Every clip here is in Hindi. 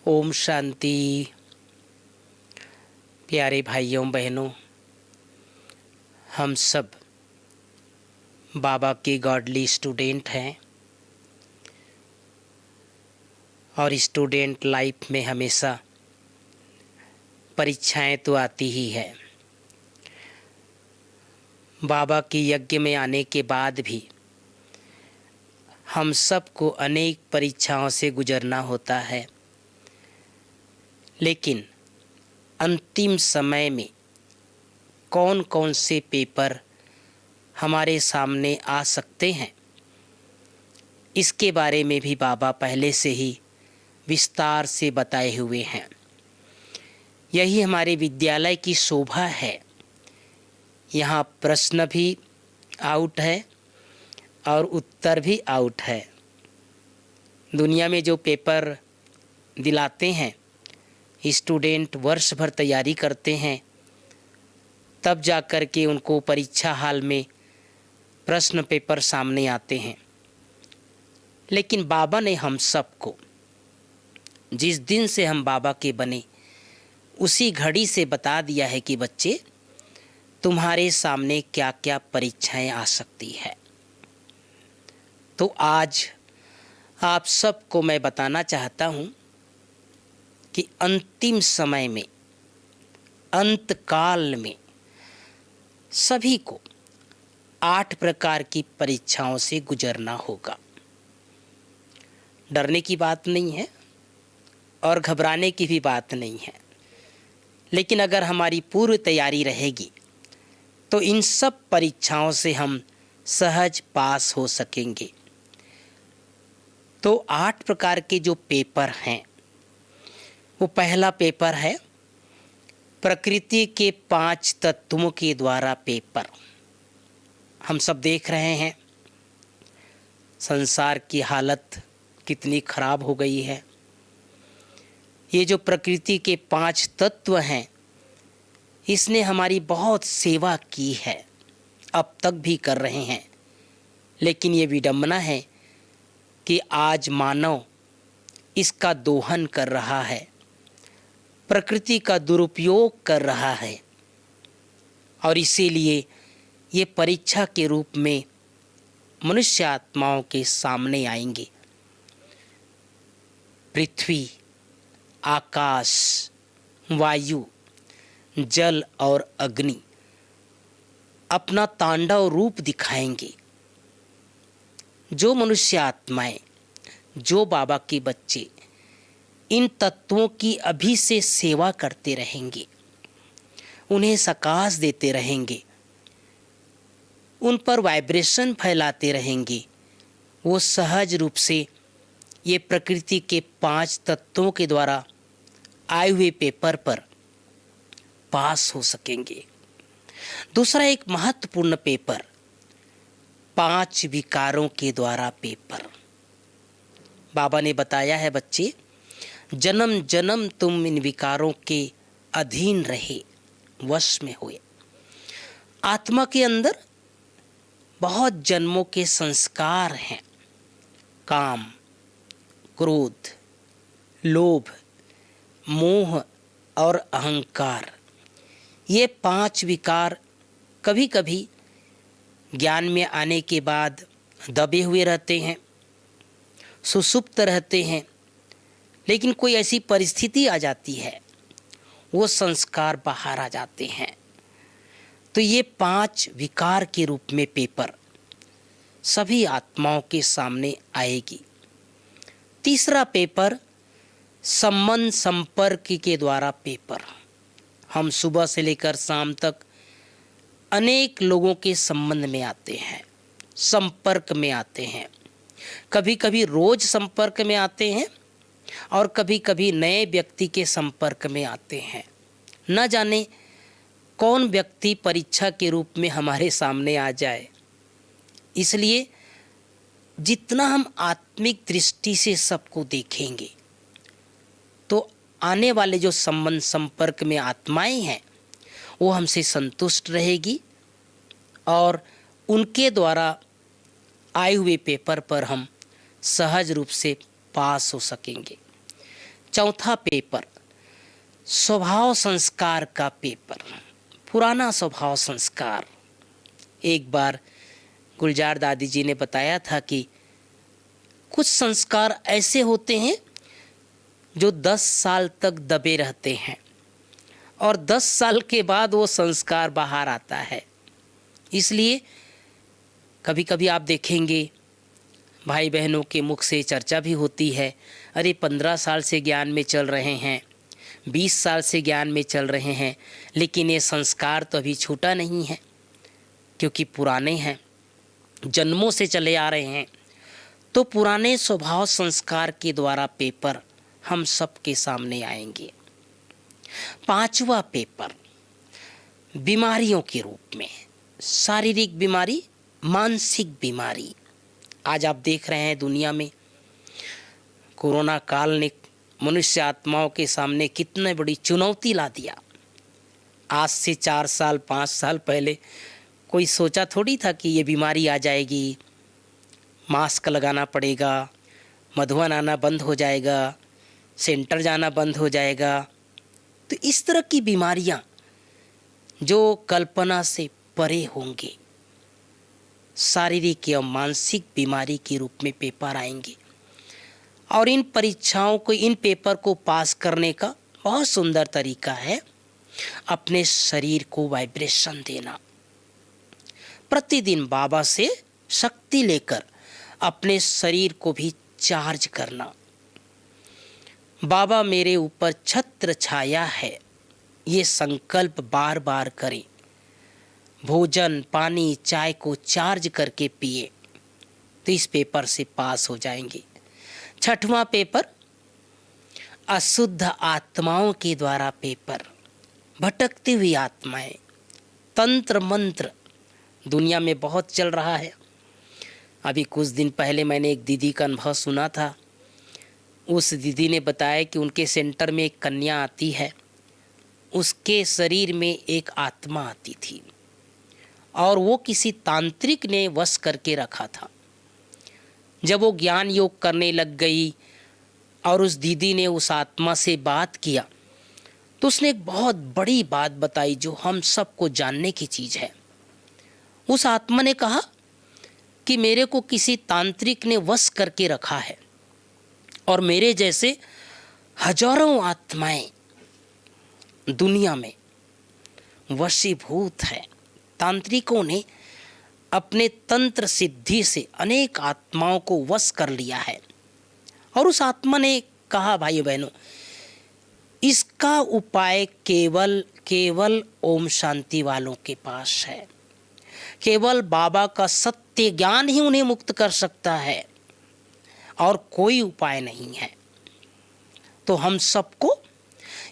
ओम शांति। प्यारे भाइयों बहनों, हम सब बाबा के गॉडली स्टूडेंट हैं और स्टूडेंट लाइफ में हमेशा परीक्षाएं तो आती ही है। बाबा के यज्ञ में आने के बाद भी हम सबको अनेक परीक्षाओं से गुजरना होता है, लेकिन अंतिम समय में कौन कौन से पेपर हमारे सामने आ सकते हैं, इसके बारे में भी बाबा पहले से ही विस्तार से बताए हुए हैं। यही हमारे विद्यालय की शोभा है। यहाँ प्रश्न भी आउट है और उत्तर भी आउट है। दुनिया में जो पेपर दिलाते हैं, स्टूडेंट वर्ष भर तैयारी करते हैं, तब जा कर के उनको परीक्षा हाल में प्रश्न पेपर सामने आते हैं। लेकिन बाबा ने हम सबको, जिस दिन से हम बाबा के बने उसी घड़ी से बता दिया है कि बच्चे, तुम्हारे सामने क्या क्या परीक्षाएं आ सकती है। तो आज आप सबको मैं बताना चाहता हूँ कि अंतिम समय में, अंतकाल में सभी को 8 प्रकार की परीक्षाओं से गुजरना होगा। डरने की बात नहीं है और घबराने की भी बात नहीं है, लेकिन अगर हमारी पूर्व तैयारी रहेगी तो इन सब परीक्षाओं से हम सहज पास हो सकेंगे। तो 8 प्रकार के जो पेपर हैं, वो पहला पेपर है प्रकृति के 5 तत्वों के द्वारा पेपर। हम सब देख रहे हैं संसार की हालत कितनी खराब हो गई है। ये जो प्रकृति के 5 तत्व हैं, इसने हमारी बहुत सेवा की है, अब तक भी कर रहे हैं। लेकिन ये विडंबना है कि आज मानव इसका दोहन कर रहा है, प्रकृति का दुरुपयोग कर रहा है, और इसीलिए ये परीक्षा के रूप में मनुष्य आत्माओं के सामने आएंगे। पृथ्वी, आकाश, वायु, जल और अग्नि अपना तांडव रूप दिखाएंगे। जो मनुष्य आत्माएं, जो बाबा के बच्चे इन तत्वों की अभी से सेवा करते रहेंगे, उन्हें सकाश देते रहेंगे, उन पर वाइब्रेशन फैलाते रहेंगे, वो सहज रूप से ये प्रकृति के 5 तत्वों के द्वारा आए हुए पेपर पर पास हो सकेंगे। दूसरा एक महत्वपूर्ण पेपर, 5 विकारों के द्वारा पेपर। बाबा ने बताया है बच्चे, जन्म जन्म तुम इन विकारों के अधीन रहे, वश में हुए। आत्मा के अंदर बहुत जन्मों के संस्कार हैं। काम, क्रोध, लोभ, मोह और अहंकार, ये 5 विकार कभी कभी ज्ञान में आने के बाद दबे हुए रहते हैं, सुसुप्त रहते हैं, लेकिन कोई ऐसी परिस्थिति आ जाती है, वो संस्कार बाहर आ जाते हैं। तो ये 5 विकार के रूप में पेपर सभी आत्माओं के सामने आएगी। तीसरा पेपर, संबंध संपर्क के द्वारा पेपर। हम सुबह से लेकर शाम तक अनेक लोगों के संबंध में आते हैं, संपर्क में आते हैं। कभी कभी रोज संपर्क में आते हैं और कभी कभी नए व्यक्ति के संपर्क में आते हैं। न जाने कौन व्यक्ति परीक्षा के रूप में हमारे सामने आ जाए। इसलिए जितना हम आत्मिक दृष्टि से सबको देखेंगे, तो आने वाले जो संबंध संपर्क में आत्माएं हैं, वो हमसे संतुष्ट रहेगी और उनके द्वारा आए हुए पेपर पर हम सहज रूप से पास हो सकेंगे। चौथा पेपर स्वभाव संस्कार का पेपर, पुराना स्वभाव संस्कार। एक बार गुलजार दादी जी ने बताया था कि कुछ संस्कार ऐसे होते हैं जो 10 साल तक दबे रहते हैं और 10 साल के बाद वो संस्कार बाहर आता है। इसलिए कभी कभी आप देखेंगे भाई बहनों के मुख से चर्चा भी होती है, अरे 15 साल से ज्ञान में चल रहे हैं, 20 साल से ज्ञान में चल रहे हैं, लेकिन ये संस्कार तो अभी छूटा नहीं है क्योंकि पुराने हैं, जन्मों से चले आ रहे हैं। तो पुराने स्वभाव संस्कार के द्वारा पेपर हम सबके सामने आएंगे। पांचवा पेपर बीमारियों के रूप में, शारीरिक बीमारी, मानसिक बीमारी। आज आप देख रहे हैं दुनिया में कोरोना काल ने मनुष्य आत्माओं के सामने कितनी बड़ी चुनौती ला दिया। आज से 4 साल 5 साल पहले कोई सोचा थोड़ी था कि ये बीमारी आ जाएगी, मास्क लगाना पड़ेगा, मधुबन आना बंद हो जाएगा, सेंटर जाना बंद हो जाएगा। तो इस तरह की बीमारियां जो कल्पना से परे होंगे, शारीरिक या मानसिक बीमारी के रूप में पेपर आएंगे। और इन परीक्षाओं को, इन पेपर को पास करने का बहुत सुंदर तरीका है अपने शरीर को वाइब्रेशन देना। प्रतिदिन बाबा से शक्ति लेकर अपने शरीर को भी चार्ज करना। बाबा मेरे ऊपर छत्र छाया है, ये संकल्प बार बार करें। भोजन, पानी, चाय को चार्ज करके पिए तो इस पेपर से पास हो जाएंगे। छठवां पेपर अशुद्ध आत्माओं के द्वारा पेपर, भटकती हुई आत्माएं, तंत्र मंत्र दुनिया में बहुत चल रहा है। अभी कुछ दिन पहले मैंने एक दीदी का अनुभव सुना था। उस दीदी ने बताया कि उनके सेंटर में एक कन्या आती है, उसके शरीर में एक आत्मा आती थी और वो किसी तांत्रिक ने वश करके रखा था। जब वो ज्ञान योग करने लग गई और उस दीदी ने उस आत्मा से बात किया तो उसने एक बहुत बड़ी बात बताई जो हम सबको जानने की चीज़ है। उस आत्मा ने कहा कि मेरे को किसी तांत्रिक ने वश करके रखा है और मेरे जैसे हजारों आत्माएं दुनिया में वशीभूत है। तांत्रिकों ने अपने तंत्र सिद्धि से अनेक आत्माओं को वश कर लिया है। और उस आत्मा ने कहा, भाई बहनों, इसका उपाय केवल ओम शांति वालों के पास है। केवल बाबा का सत्य ज्ञान ही उन्हें मुक्त कर सकता है और कोई उपाय नहीं है। तो हम सबको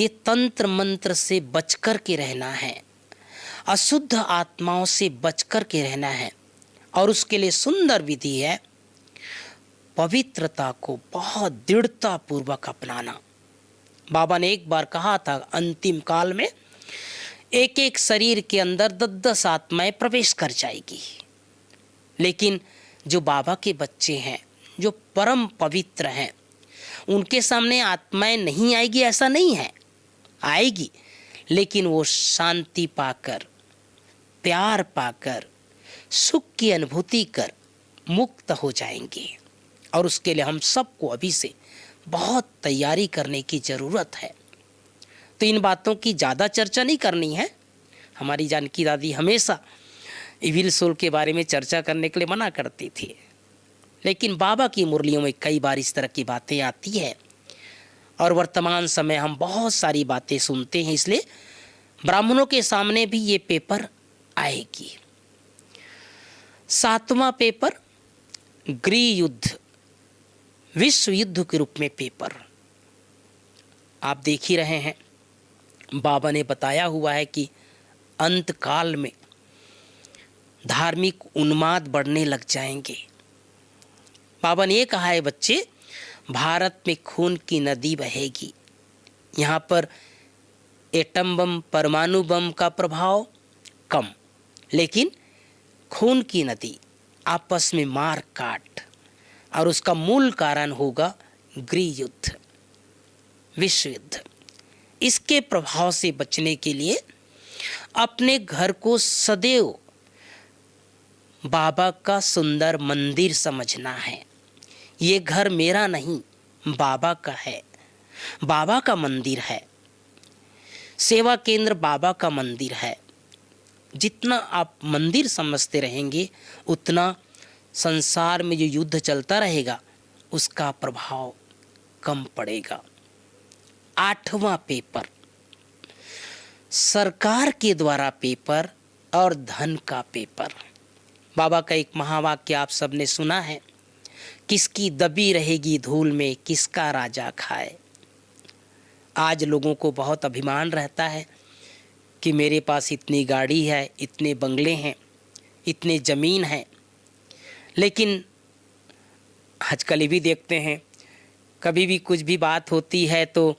ये तंत्र मंत्र से बचकर के रहना है, अशुद्ध आत्माओं से बचकर के रहना है। और उसके लिए सुंदर विधि है पवित्रता को बहुत दृढ़ता पूर्वक अपनाना। बाबा ने एक बार कहा था, अंतिम काल में एक एक शरीर के अंदर 10-10 आत्माएं प्रवेश कर जाएगी, लेकिन जो बाबा के बच्चे हैं, जो परम पवित्र हैं, उनके सामने आत्माएं नहीं आएगी ऐसा नहीं है, आएगी, लेकिन वो शांति पाकर, प्यार पाकर, सुख की अनुभूति कर मुक्त हो जाएंगे। और उसके लिए हम सबको अभी से बहुत तैयारी करने की ज़रूरत है। तो इन बातों की ज़्यादा चर्चा नहीं करनी है। हमारी जानकी दादी हमेशा इविल सोल के बारे में चर्चा करने के लिए मना करती थी, लेकिन बाबा की मुरलियों में कई बार इस तरह की बातें आती है और वर्तमान समय हम बहुत सारी बातें सुनते हैं, इसलिए ब्राह्मणों के सामने भी ये पेपर आएगी। 7वां पेपर गृह युद्ध, विश्व युद्ध के रूप में पेपर। आप देख ही रहे हैं, बाबा ने बताया हुआ है कि अंत काल में धार्मिक उन्माद बढ़ने लग जाएंगे। बाबा ने ये कहा है, बच्चे, भारत में खून की नदी बहेगी। यहाँ पर एटम बम, परमाणु बम का प्रभाव कम, लेकिन खून की नदी, आपस में मार काट, और उसका मूल कारण होगा गृह युद्ध। विश्व युद्ध। इसके प्रभाव से बचने के लिए अपने घर को सदैव बाबा का सुंदर मंदिर समझना है। ये घर मेरा नहीं, बाबा का है, बाबा का मंदिर है, सेवा केंद्र बाबा का मंदिर है। जितना आप मंदिर समझते रहेंगे उतना संसार में जो युद्ध चलता रहेगा उसका प्रभाव कम पड़ेगा। 8वां पेपर, सरकार के द्वारा पेपर और धन का पेपर। बाबा का एक महावाक्य आप सबने सुना है, किसकी दबी रहेगी धूल में किसका राजा खाए। आज लोगों को बहुत अभिमान रहता है कि मेरे पास इतनी गाड़ी है, इतने बंगले हैं, इतने ज़मीन है, लेकिन आजकल भी देखते हैं कभी भी कुछ भी बात होती है तो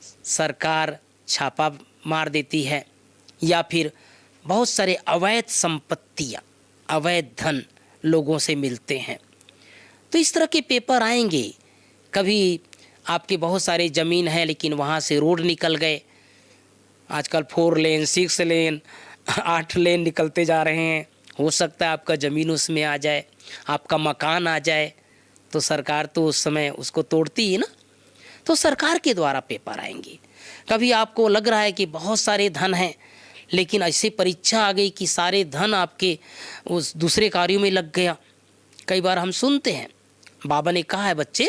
सरकार छापा मार देती है या फिर बहुत सारे अवैध संपत्तियां, अवैध धन लोगों से मिलते हैं। तो इस तरह के पेपर आएंगे। कभी आपके बहुत सारे ज़मीन है लेकिन वहाँ से रोड निकल गए, आजकल 4 लेन 6 लेन 8 लेन निकलते जा रहे हैं। हो सकता है आपका ज़मीन उसमें आ जाए, आपका मकान आ जाए, तो सरकार तो उस समय उसको तोड़ती ही ना। तो सरकार के द्वारा पेपर आएंगे। कभी आपको लग रहा है कि बहुत सारे धन हैं लेकिन ऐसी परीक्षा आ गई कि सारे धन आपके उस दूसरे कार्यों में लग गया। कई बार हम सुनते हैं, बाबा ने कहा है बच्चे,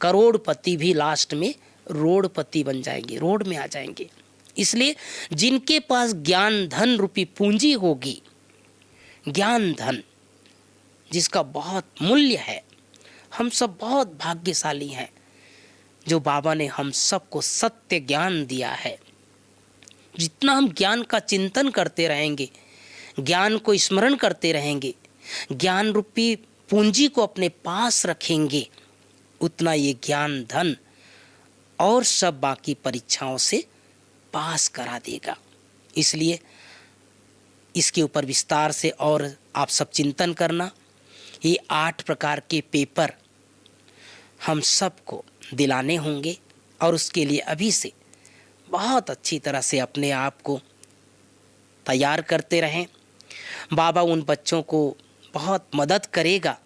करोड़पति भी लास्ट में रोडपति बन जाएंगे, रोड में आ जाएंगे। इसलिए जिनके पास ज्ञान धन रूपी पूंजी होगी, ज्ञान धन जिसका बहुत मूल्य है, हम सब बहुत भाग्यशाली हैं जो बाबा ने हम सबको सत्य ज्ञान दिया है। जितना हम ज्ञान का चिंतन करते रहेंगे, ज्ञान को स्मरण करते रहेंगे, ज्ञान रूपी पूंजी को अपने पास रखेंगे, उतना ये ज्ञान धन और सब बाकी परीक्षाओं से पास करा देगा। इसलिए इसके ऊपर विस्तार से और आप सब चिंतन करना। ये 8 प्रकार के पेपर हम सबको दिलाने होंगे और उसके लिए अभी से बहुत अच्छी तरह से अपने आप को तैयार करते रहें। बाबा उन बच्चों को बहुत मदद करेगा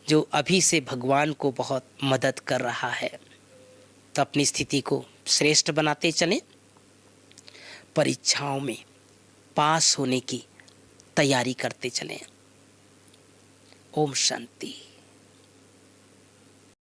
जो अभी से भगवान को बहुत मदद कर रहा है। तो अपनी स्थिति को श्रेष्ठ बनाते चलें, परीक्षाओं में पास होने की तैयारी करते चलें। ओम शांति।